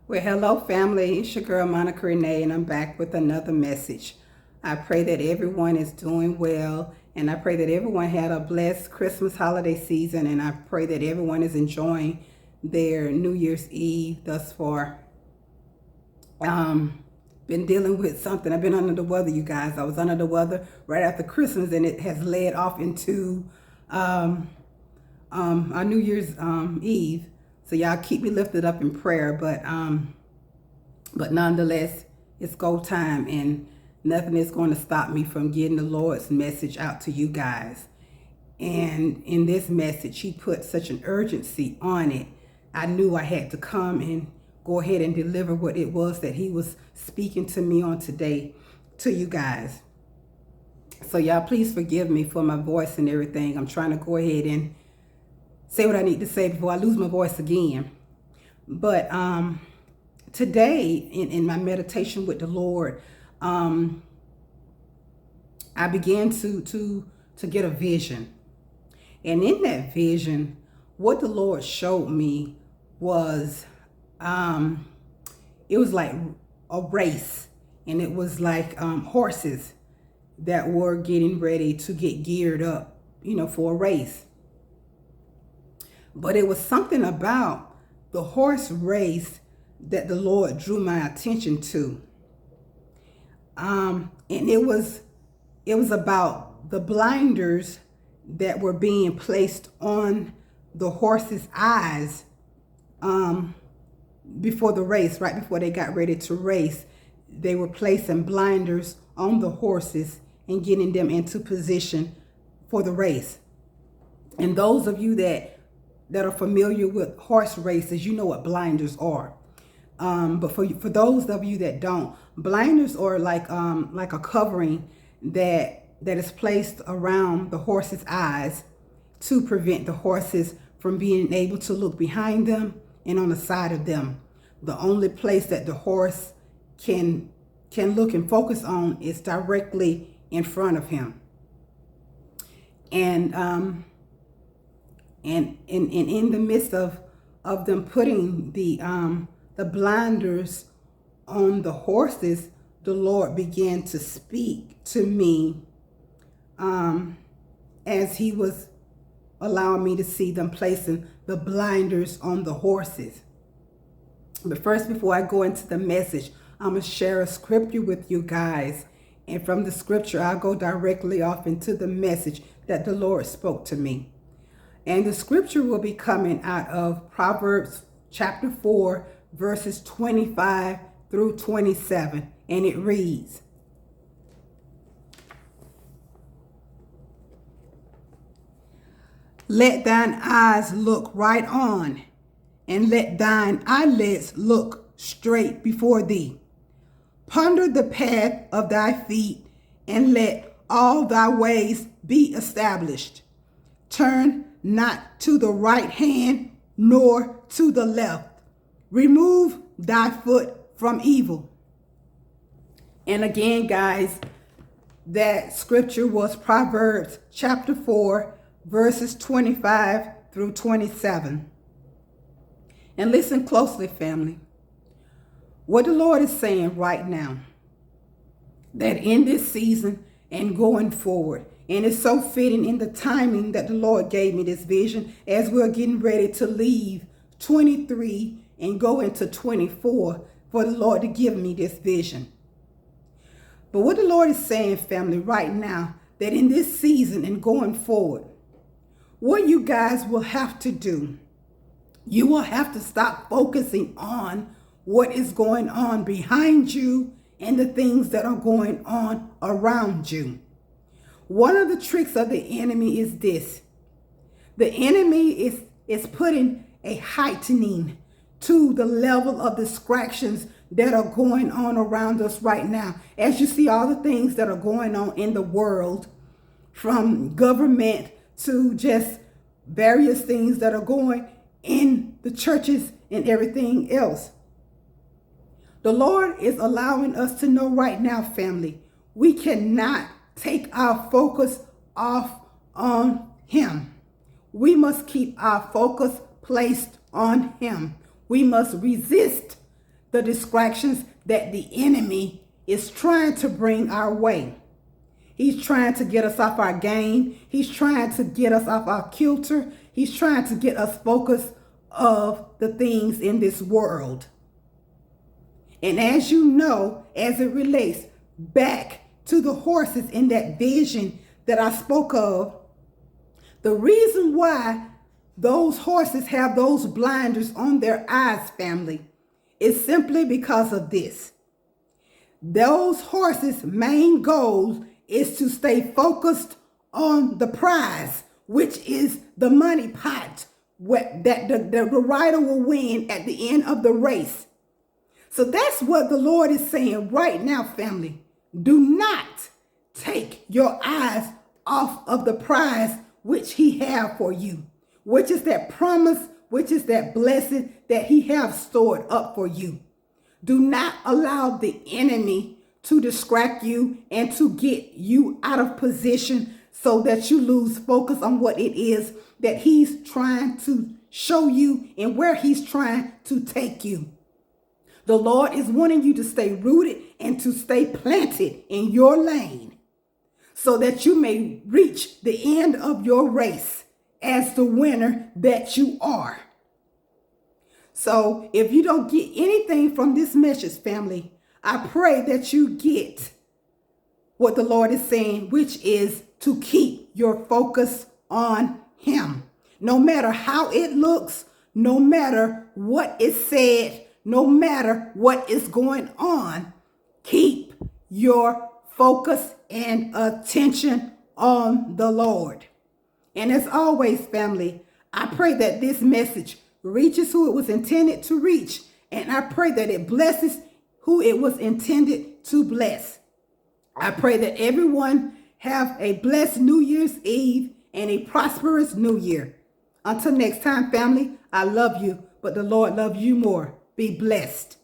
Well, hello, family. It's your girl, Monica Renee, and I'm back with another message. I pray that everyone is doing well, and I pray that everyone had a blessed Christmas holiday season, and I pray that everyone is enjoying their New Year's Eve thus far. Been dealing with something. I've been under the weather, you guys. I was under the weather right after Christmas, and it has led off into our New Year's Eve. So y'all keep me lifted up in prayer, but nonetheless, it's go time, and nothing is going to stop me from getting the Lord's message out to you guys. And in this message, He put such an urgency on it. I knew I had to come and go ahead and deliver what it was that He was speaking to me on today to you guys. So y'all, please forgive me for my voice and everything. I'm trying to go ahead and say what I need to say before I lose my voice again. But today, in my meditation with the Lord, I began to get a vision. And in that vision, what the Lord showed me was, it was like a race. And it was like horses that were getting ready to get geared up, for a race. But it was something about the horse race that the Lord drew my attention to. And it was about the blinders that were being placed on the horse's eyes before the race, right before they got ready to race. They were placing blinders on the horses and getting them into position for the race. And those of you that are familiar with horse races, you know what blinders are. But for those of you that don't, blinders are like a covering that is placed around the horse's eyes to prevent the horses from being able to look behind them and on the side of them. The only place that the horse can look and focus on is directly in front of him. And in the midst of them putting the blinders on the horses, the Lord began to speak to me as He was allowing me to see them placing the blinders on the horses. But first, before I go into the message, I'm going to share a scripture with you guys. And from the scripture, I'll go directly off into the message that the Lord spoke to me. And the scripture will be coming out of Proverbs chapter 4, verses 25 through 27. And it reads, "Let thine eyes look right on, and let thine eyelids look straight before thee. Ponder the path of thy feet, and let all thy ways be established. Turn not to the right hand, nor to the left. Remove thy foot from evil." And again, guys, that scripture was Proverbs chapter 4, verses 25 through 27. And listen closely, family. What the Lord is saying right now, that in this season and going forward, and it's so fitting in the timing that the Lord gave me this vision as we're getting ready to leave 23 and go into 24 for the Lord to give me this vision. But what the Lord is saying, family, right now, that in this season and going forward, what you guys will have to do, you will have to stop focusing on what is going on behind you and the things that are going on around you. One of the tricks of the enemy is this. The enemy is putting a heightening to the level of distractions that are going on around us right now. As you see all the things that are going on in the world, from government to just various things that are going in the churches and everything else. The Lord is allowing us to know right now, family, we cannot take our focus off on Him. We must keep our focus placed on Him. We must resist the distractions that the enemy is trying to bring our way. He's trying to get us off our game. He's trying to get us off our kilter. He's trying to get us focused of the things in this world. And as you know, as it relates back to the horses in that vision that I spoke of, the reason why those horses have those blinders on their eyes, family, is simply because of this. Those horses' main goal is to stay focused on the prize, which is the money pot that the rider will win at the end of the race. So that's what the Lord is saying right now, family. Do not take your eyes off of the prize which he have for you, which is that promise, which is that blessing that he have stored up for you. Do not allow the enemy to distract you and to get you out of position so that you lose focus on what it is that he's trying to show you and where he's trying to take you. The Lord is wanting you to stay rooted and to stay planted in your lane so that you may reach the end of your race as the winner that you are. So if you don't get anything from this message, family, I pray that you get what the Lord is saying, which is to keep your focus on him. No matter how it looks, no matter what is said, no matter what is going on, keep your focus and attention on the Lord. And as always, family, I pray that this message reaches who it was intended to reach. And I pray that it blesses who it was intended to bless. I pray that everyone have a blessed New Year's Eve and a prosperous New Year. Until next time, family, I love you, but the Lord loves you more. Be blessed.